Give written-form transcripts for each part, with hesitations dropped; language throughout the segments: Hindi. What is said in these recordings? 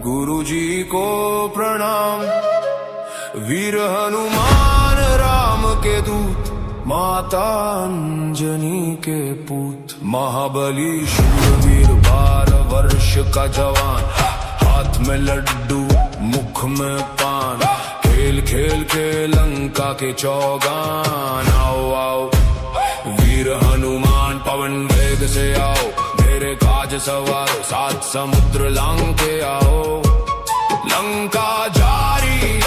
गुरु जी को प्रणाम। वीर हनुमान राम के दूत, माता अंजनी के पूत। महाबली शूरवीर 12 वर्ष का जवान, हाथ में लड्डू मुख में पान। खेल खेल के लंका के चौगान। आओ आओ वीर हनुमान पवन वेग से आओ, मेरे काज सवारो 7 समुद्र लांग के आओ। लंका जारी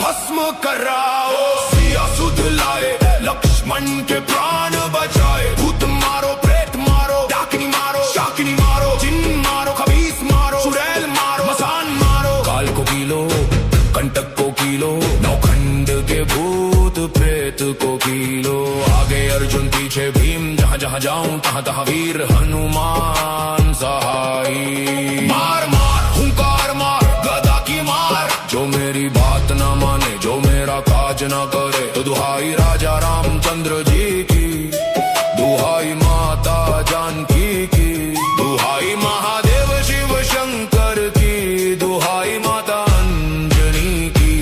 भस्म कराओ, सिया सुध लाए लक्ष्मण के प्राण बचाए। भूत मारो प्रेत मारो, डाकिनी मारो शाकिनी मारो, जिन मारो खबीस मारो, चुड़ैल मारो मसान मारो। काल को कीलो कंटक को कीलो, नौखंड के भूत प्रेत को कीलो। आगे अर्जुन पीछे भीम, जहाँ जहाँ जाऊं तहाँ तहाँ वीर हनुमान सहाई। मार मार हुंकार मार गदा की मार, जो मेरी बात न माने जो मेरा काज न करे। तो दुहाई राजा रामचंद्र जी की, दुहाई माता जानकी की, दुहाई महादेव शिव शंकर की, दुहाई माता अंजनी की।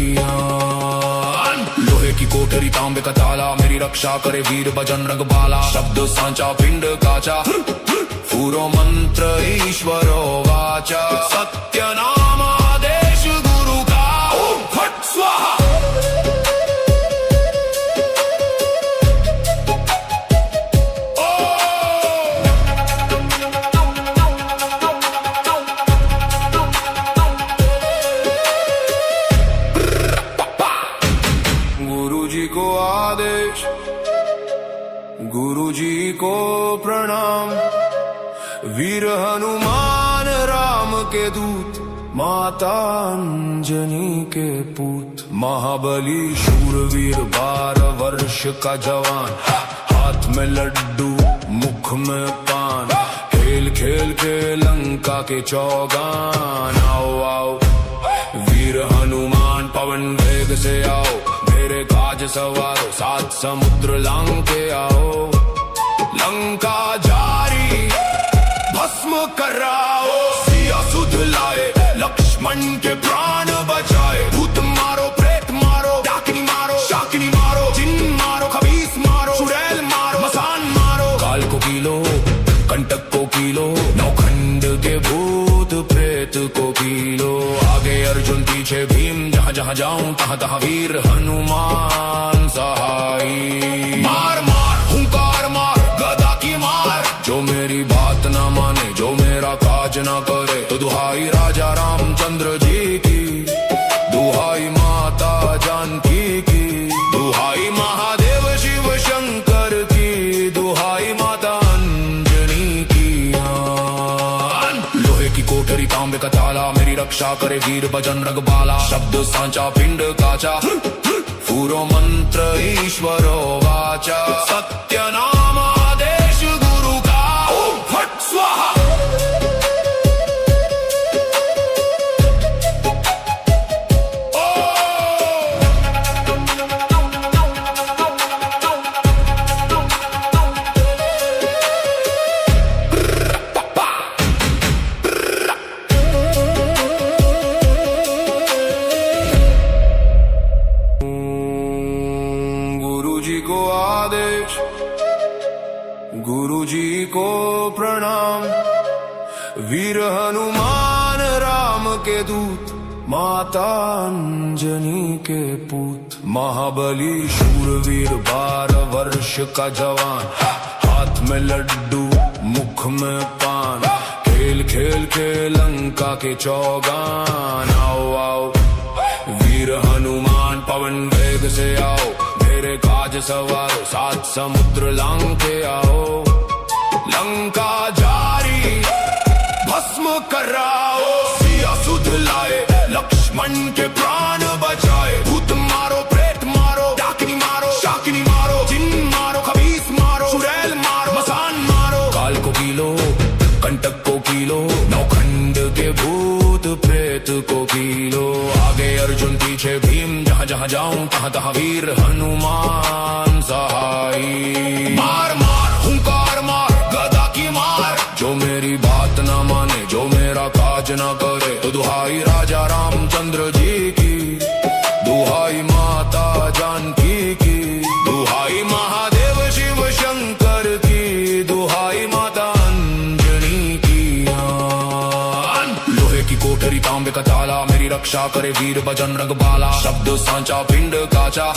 लोहे की कोठरी तांबे का ताला, मेरी रक्षा करे वीर बजरंग बाला। शब्द सांचा पिंड काचा, पूरो मंत्र ईश्वरो वाचा। सत्य नाम आदेश गुरु का, ओम फट स्वाहा। गुरु जी को आदेश, गुरु जी को प्रणाम। वीर हनुमान राम के दूत, माता अंजनी के पूत। महाबली शूरवीर 12 वर्ष का जवान, हाथ में लड्डू मुख में पान। खेल खेल के लंका के चौगान। आओ आओ वीर हनुमान पवन वेग से आओ, मेरे काज सवारो 7 समुद्र लांग के आओ। लंका जारी भस्म कराओ, सिया सुध लाए लक्ष्मण के प्राण बचाए। भूत मारो प्रेत मारो, डाकिनी मारो शाकिनी मारो, जिन मारो खबीस मारो, चुड़ैल मारो मसान मारो। काल को कीलो कंटक को कीलो, नौखंड के भूत प्रेत को कीलो। आगे अर्जुन पीछे भीम, जहाँ जहाँ जाऊं तहाँ तहाँ वीर हनुमान सहाई। मार मार हुंकार मार गदा की मार, जो मेरी बात न माने जो मेरा काज न करे। तो दुहाई राजा रामचंद्र जी की, दुहाई माता जानकी की, दुहाई महादेव शिव शंकर की, दुहाई माता अंजनी की। लोहे की कोठरी तांबे का ताला, मेरी रक्षा करे वीर बजरंग बाला। शब्द सांचा पिंड काचा, पूरो मंत्र ईश्वरो वाचा। सत्य नाम आदेश गुरु का, ओम फट स्वाहा। को आदेश, गुरु जी को प्रणाम। वीर हनुमान राम के दूत, माता अंजनी के पूत। महाबली शूरवीर 12 वर्ष का जवान, हाथ में लड्डू मुख में पान। खेल खेल के लंका के चौगान। आओ आओ वीर हनुमान पवन वेग से आओ, मेरे काज सवारो 7 समुद्र लांग के आओ। लंका जारी भस्म कराओ, सिया सुध लाए लक्ष्मण के प्राण बचाए। भूत मारो प्रेत मारो, डाकिनी मारो शाकिनी मारो, जिन मारो खबीस मारो, चुड़ैल मारो मसान मारो। काल को कीलो कंटक को कीलो, नौखंड के भूत प्रेत को कीलो। आगे अर्जुन पीछे भीम, जहाँ जहाँ जाऊं तहाँ तहाँ वीर हनुमान सहाई। मार मार हुंकार मार गदा की मार, जो मेरी बात न माने जो मेरा काज न करे। तो दुहाई राजा रामचंद्र जी की, दुहाई माता जानकी की, दुहाई महादेव शिव शंकर की, दुहाई माता अंजनी की। लोहे की कोठरी तांबे का ताला, मेरी रक्षा करे वीर बजरंग बाला। शब्द सांचा पिंड काचा,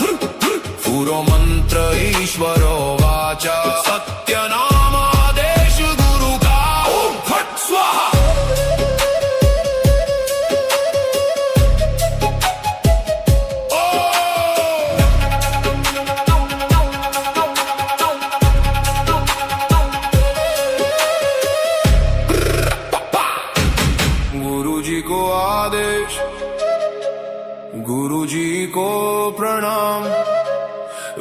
पूरो मंत्र ईश्वरो वाचा। सत्य नाम आदेश गुरु का, ओम फट स्वाहा। गुरु जी को आदेश, गुरु जी को प्रणाम।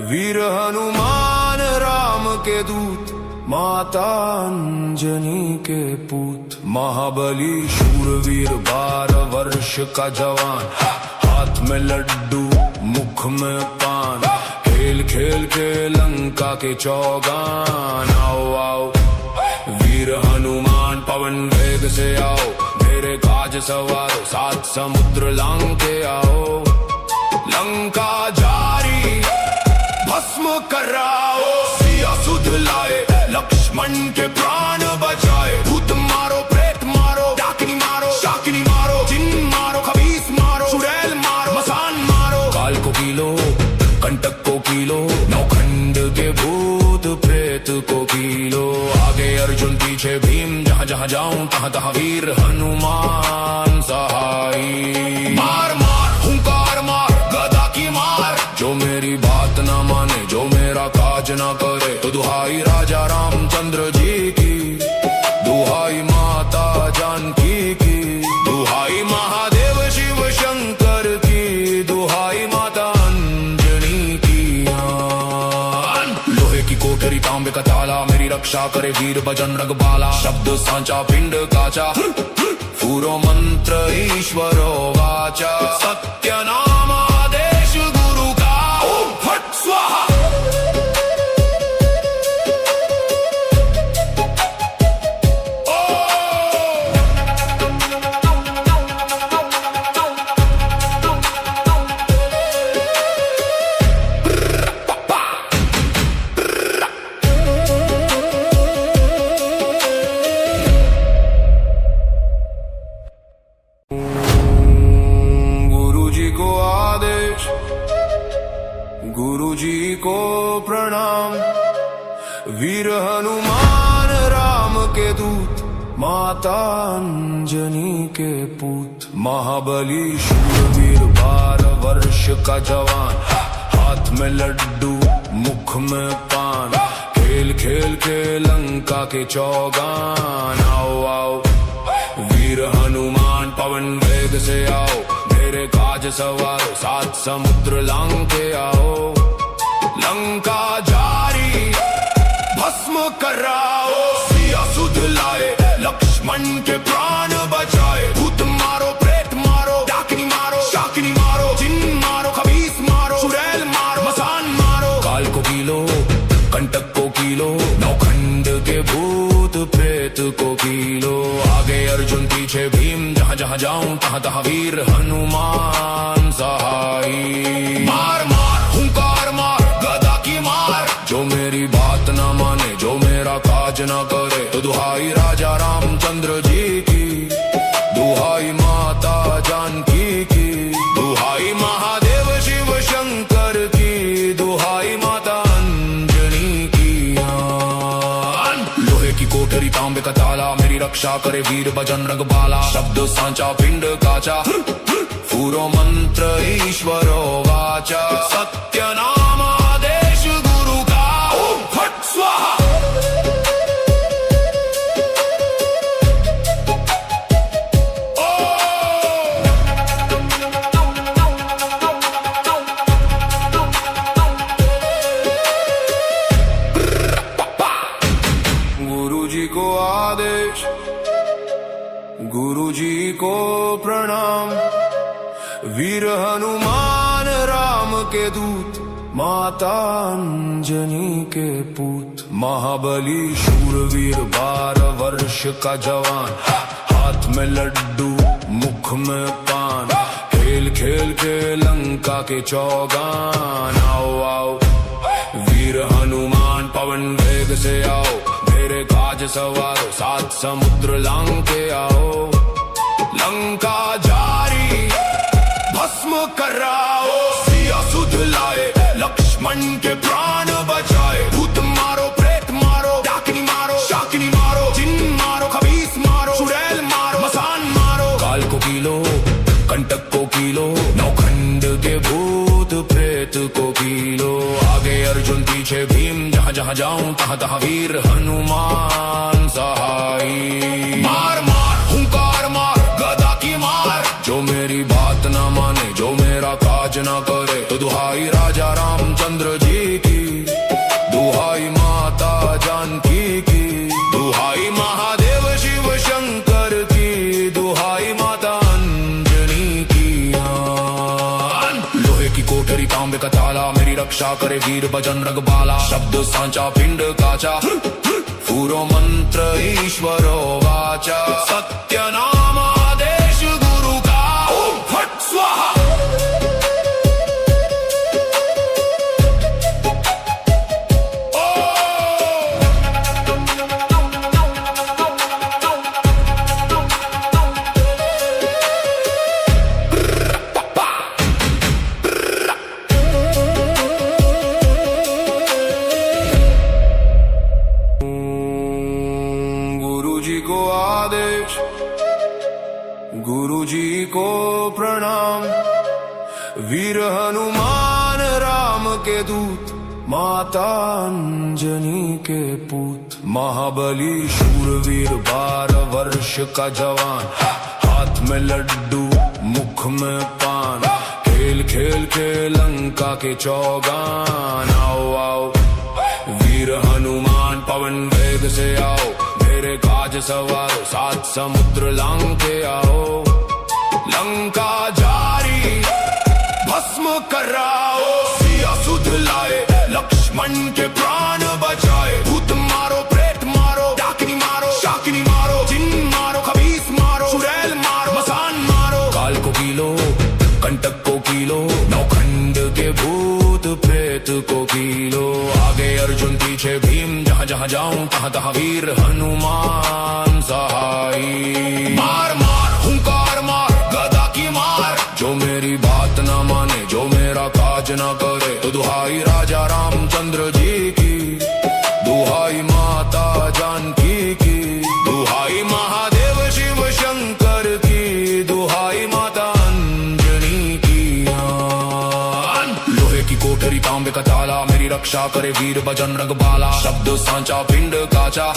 वीर हनुमान राम के दूत, माता अंजनी के पूत। महाबली शूरवीर 12 वर्ष का जवान, हाथ में लड्डू मुख में पान। खेल खेल के लंका के चौगान। आओ आओ वीर हनुमान पवन वेग से आओ, मेरे काज सवारो 7 समुद्र लांग के आओ। लंका जारी भस्म कराओ, सिया सुध लाए लक्ष्मण के प्राण बचाए। भूत मारो प्रेत मारो, डाकिनी मारो शाकिनी मारो, जिन मारो खबीस मारो, चुड़ैल मारो मसान मारो। काल को कीलो कंटक को कीलो, नौखंड के भूत प्रेत को कीलो। आगे अर्जुन पीछे भीम, जहाँ जहाँ जाऊं तहाँ तहाँ वीर हनुमान सहाई। मार मार हुंकार मार गदा की मार, जो मेरी बात ना माने जो मेरा काज ना करे। तो दुहाई राजा रामचंद्र जी की, दुहाई माता जानकी की, दुहाई महादेव शिव शंकर की, दुहाई माता अंजनी की। लोहे की कोठरी तांबे का ताला, मेरी रक्षा करे वीर बजरंग बाला। शब्द सांचा पिंड काचा, पूरो मंत्र ईश्वरो वाचा। सत्य नाम आदेश गुरु का, ओम फट स्वाहा। गुरु जी को प्रणाम। वीर हनुमान राम के दूत, माता अंजनी के पूत। महाबली शूरवीर 12 वर्ष का जवान, हाथ में लड्डू मुख में पान। खेल खेल के लंका के चौगान। आओ आओ वीर हनुमान पवन वेग से आओ, मेरे काज सवारो 7 समुद्र लांग के आओ। लंका जारी भस्म कराओ, सिया सुध लाए लक्ष्मण के प्राण बचाए। भूत मारो प्रेत मारो, डाकिनी मारो शाकिनी मारो, जिन मारो खबीस मारो, चुड़ैल मारो मसान मारो। काल को कीलो कंटक को कीलो, नौखंड के भूत प्रेत को कीलो। आगे अर्जुन पीछे भीम, जहाँ जहाँ जाऊं तहाँ तहाँ वीर हनुमान सहाई। मार मार हुंकार मार गदा की मार, जो मेरी बात ना माने जो मेरा काज ना करे। तो दुहाई राजा रामचंद्र जी की, दुहाई माता जानकी की, दुहाई महादेव शिव शंकर की, दुहाई माता अंजनी की। लोहे की कोठरी तांबे का ताला, मेरी रक्षा करे वीर बजरंग बाला। शब्द सांचा पिंड काचा, पूरो मंत्र ईश्वरो वाचा। सत्य नाम आदेश गुरु का, ओम फट स्वाहा। गुरु जी को आदेश, गुरु जी को प्रणाम। वीर हनुमान राम के दूत, माता अंजनी के पूत। महाबली शूरवीर 12 वर्ष का जवान, हाथ में लड्डू मुख में पान, खेल खेल के लंका के चौगान। आओ आओ वीर हनुमान पवन वेग से आओ, मेरे काज सवारो सात समुद्र लांग के आओ। लंका जारी भस्म कराओ, सिया सुध लाए लक्ष्मण के प्राण बचाए। भूत मारो प्रेत मारो, डाकिनी मारो शाकिनी मारो, जिन मारो खबीस मारो, चुड़ैल मारो मसान मारो। काल को कीलो कंटक को कीलो, नौखंड के भूत प्रेत को कीलो। आगे अर्जुन पीछे भीम, जहाँ जहाँ जाऊं तहाँ तहाँ वीर हनुमान सहाई। मार मार हुंकार मार गदा की मार, जो मेरी बात ना माने जो मेरा काज ना करे। तो दुहाई राजा रामचंद्र जी की, दुहाई माता जानकी की, दुहाई महादेव शिव शंकर की, दुहाई माता अंजनी की। लोहे की कोठरी तांबे का ताला, मेरी रक्षा करे वीर बजरंग बाला। शब्द सांचा पिंड काचा, पूरो मंत्र ईश्वरो वाचा। सत्य नाम आदेश गुरु का, ओम फट स्वाहा। को आदेश, गुरु जी को प्रणाम। वीर हनुमान राम के दूत, माता अंजनी के पूत। महाबली शूरवीर 12 वर्ष का जवान, हाथ में लड्डू मुख में पान, खेल खेल के लंका के चौगान। आओ आओ वीर हनुमान पवन वेग से आओ, मेरे काज सवारो सात समुद्र लांग के आओ। लंका जारी भस्म कराओ, सिया सुध लाए लक्ष्मण के प्राण बचाए। भूत मारो प्रेत मारो, डाकिनी मारो शाकिनी मारो, जिन मारो खबीस मारो, चुड़ैल मारो मसान मारो। काल को कीलो कंटक को कीलो, नौखंड के भूत प्रेत को कीलो। आगे अर्जुन पीछे भीम, जहाँ जहाँ जाऊं तहाँ तहाँ वीर हनुमान सहाई। मार मार हुंकार मार गदा की मार, जो मेरी बात ना माने जो मेरा काज ना करे। तो दुहाई राजा रामचंद्र जी की, दुहाई माता जानकी की, दुहाई महादेव शिव शंकर की, दुहाई माता अंजनी की। लोहे की कोठरी तांबे का ताला, मेरी रक्षा करे वीर बजरंग बाला। शब्द सांचा पिंड काचा,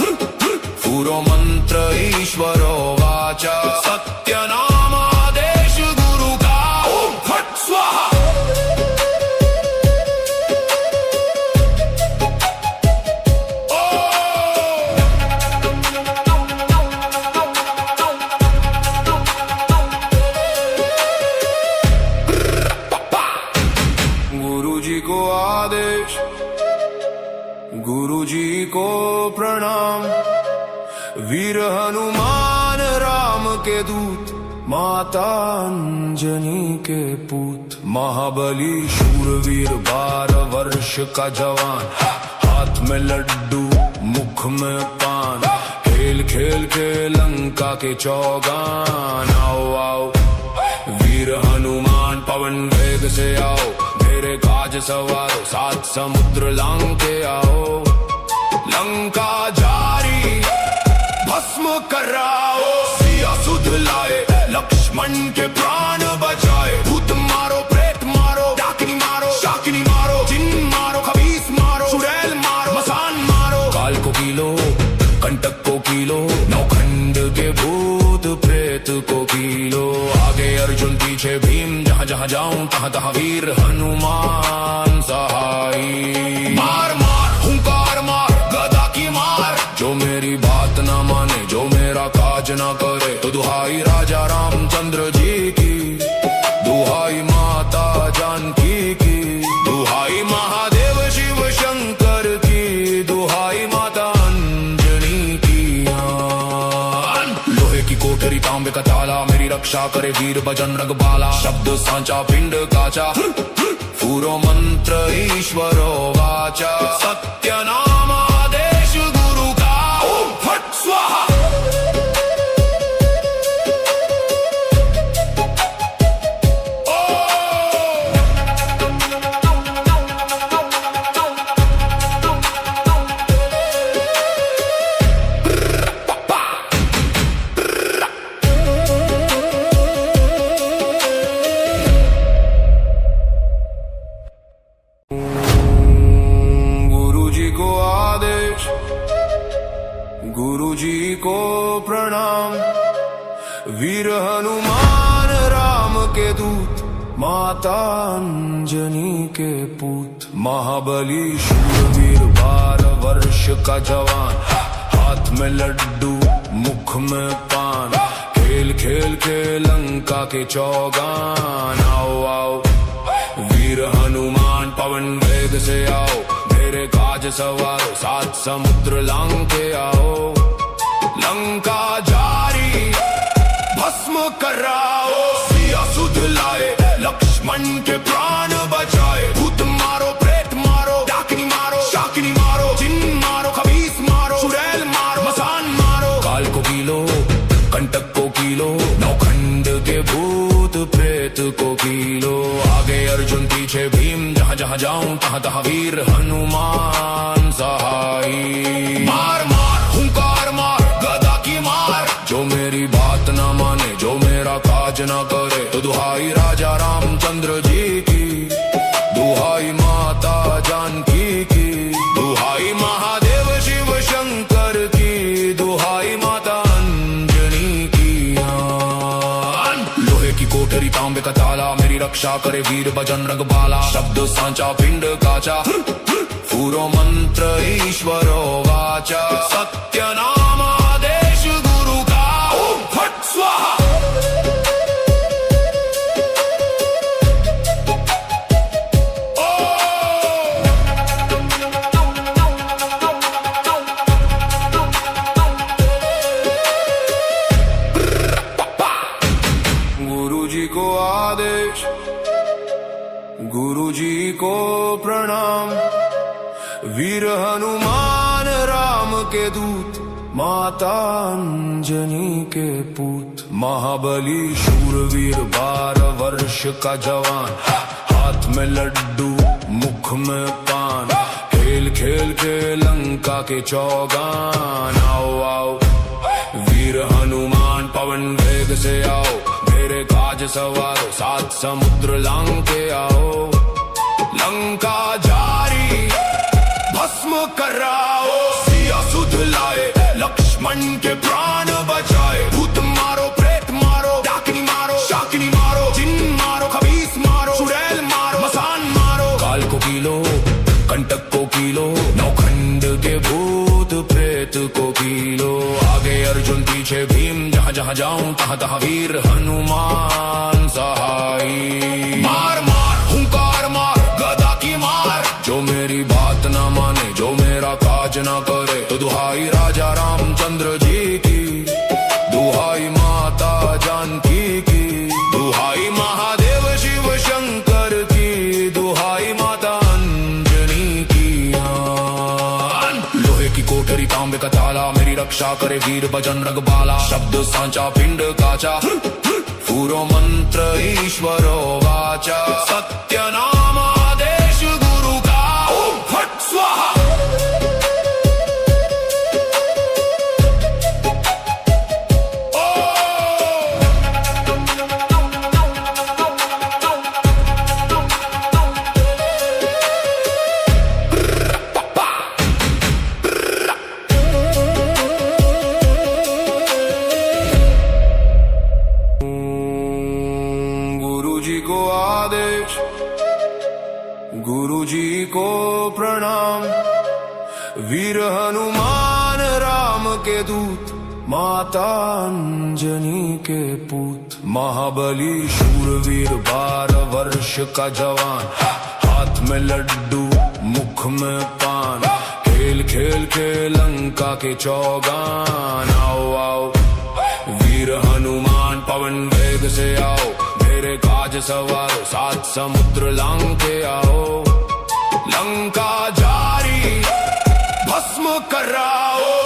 पूरो मंत्र ईश्वरो वाचा। सत्य नाम आदेश गुरु का, ओम फट स्वाहा। गुरु जी को आदेश, गुरु जी को प्रणाम। वीर हनुमान राम के दूत, माता अंजनी के पूत। महाबली शूरवीर 12 वर्ष का जवान, हाथ में लड्डू मुख में पान, खेल खेल के लंका के चौगान। आओ आओ वीर हनुमान पवन वेग से आओ, मेरे काज सवारो सात समुद्र लांग के आओ। लंका जारी भस्म कराओ, सिया सुध लाए लक्ष्मण के प्राण बचाए। भूत मारो प्रेत मारो, डाकिनी मारो शाकिनी मारो, जिन मारो खबीस मारो, चुड़ैल मारो मसान मारो। काल को कीलो कंटक को कीलो, नौखंड के भूत प्रेत को कीलो। आगे अर्जुन पीछे भीम, जहाँ जहाँ जाऊं तहाँ तहाँ वीर हनुमान सहाई। मार मार हुंकार मार गदा की मार, जो मेरी बात ना माने जो मेरा काज ना करे। तो दुहाई राजा रामचंद्र जी की, दुहाई माता जानकी की, दुहाई महादेव शिव शंकर की, दुहाई माता अंजनी की। लोहे की कोठरी तांबे का ताला, मेरी रक्षा करे वीर बजरंग बाला। शब्द सांचा पिंड काचा, पूरो मंत्र ईश्वरो वाचा। सत्य नाम आदेश गुरु का, ओम फट स्वाहा। गुरु जी को प्रणाम, वीर हनुमान राम के दूत, माता अंजनी के पूत। महाबली शूरवीर 12 वर्ष का जवान, हाथ में लड्डू मुख में पान। खेल खेल के लंका के चौगान। आओ आओ वीर हनुमान पवन वेग से आओ, मेरे काज सवारो 7 समुद्र लांग के आओ। लंका जारी भस्म कराओ, सिया सुध लाए लक्ष्मण के प्राण बचाए। भूत मारो प्रेत मारो, डाकिनी मारो शाकिनी मारो, जिन मारो खबीस मारो, चुड़ैल मारो मसान मारो। काल को कीलो कंटक को कीलो, नौखंड के भूत प्रेत को कीलो। आगे अर्जुन पीछे भीम, जहाँ जहाँ जाऊं तहाँ तहाँ वीर हनुमान सहाई। मार मार हुंकार मार गदा की मार, जो मेरी बात न माने जो मेरा काज न करे। तो दुहाई राजा रामचंद्र जी की, दुहाई माता जानकी की, दुहाई महादेव शिव शंकर की, दुहाई माता अंजनी की। लोहे की कोठरी तांबे का ताला, मेरी रक्षा करे वीर बजरंग बाला। शब्द सांचा पिंड काचा, पूरो मंत्र ईश्वरो वाचा। सत्य नाम आदेश गुरु का, ओम फट स्वाहा। गुरु जी को आदेश, गुरु जी को प्रणाम, वीर हनुमान राम के दूत, माता अंजनी के पूत। महाबली शूरवीर 12 वर्ष का जवान, हाथ में लड्डू मुख में पान। खेल खेल के लंका के चौगान। आओ आओ वीर हनुमान पवन वेग से आओ, मेरे काज सवारो 7 समुद्र लांग के आओ। लंका जारी भस्म कराओ, सिया सुध लाए लक्ष्मण के प्राण बचाए। भूत मारो प्रेत मारो, डाकिनी मारो शाकिनी मारो, जिन मारो खबीस मारो, चुड़ैल मारो मसान मारो। काल को कीलो कंटक को कीलो, नौखंड के भूत प्रेत को कीलो। आगे अर्जुन पीछे भीम, जहाँ जहाँ जाऊं तहाँ तहाँ वीर हनुमान सहाई। मार मार हुंकार मार गदा की मार, जो मेरी बात न माने जो मेरा काज न करे। तो दुहाई राजा रामचंद्र जी की, दुहाई माता जानकी की, दुहाई महादेव शिव शंकर की, दुहाई माता अंजनी की। लोहे की कोठरी तांबे का ताला, मेरी रक्षा करे वीर बजरंग बाला। शब्द सांचा पिंड काचा, पूरो मंत्र ईश्वरो वाचा। सत्य नाम आदेश गुरु का, ओम फट स्वाहा। गुरु जी को प्रणाम, वीर हनुमान राम के दूत, माता अंजनी के पूत। महाबली शूरवीर 12 वर्ष का जवान, हाथ में लड्डू मुख में पान। खेल खेल के लंका के चौगान। आओ आओ वीर हनुमान पवन वेग से आओ, मेरे काज सवारो, 7 समुद्र लांग के आओ, लंका जारी भस्म कराओ।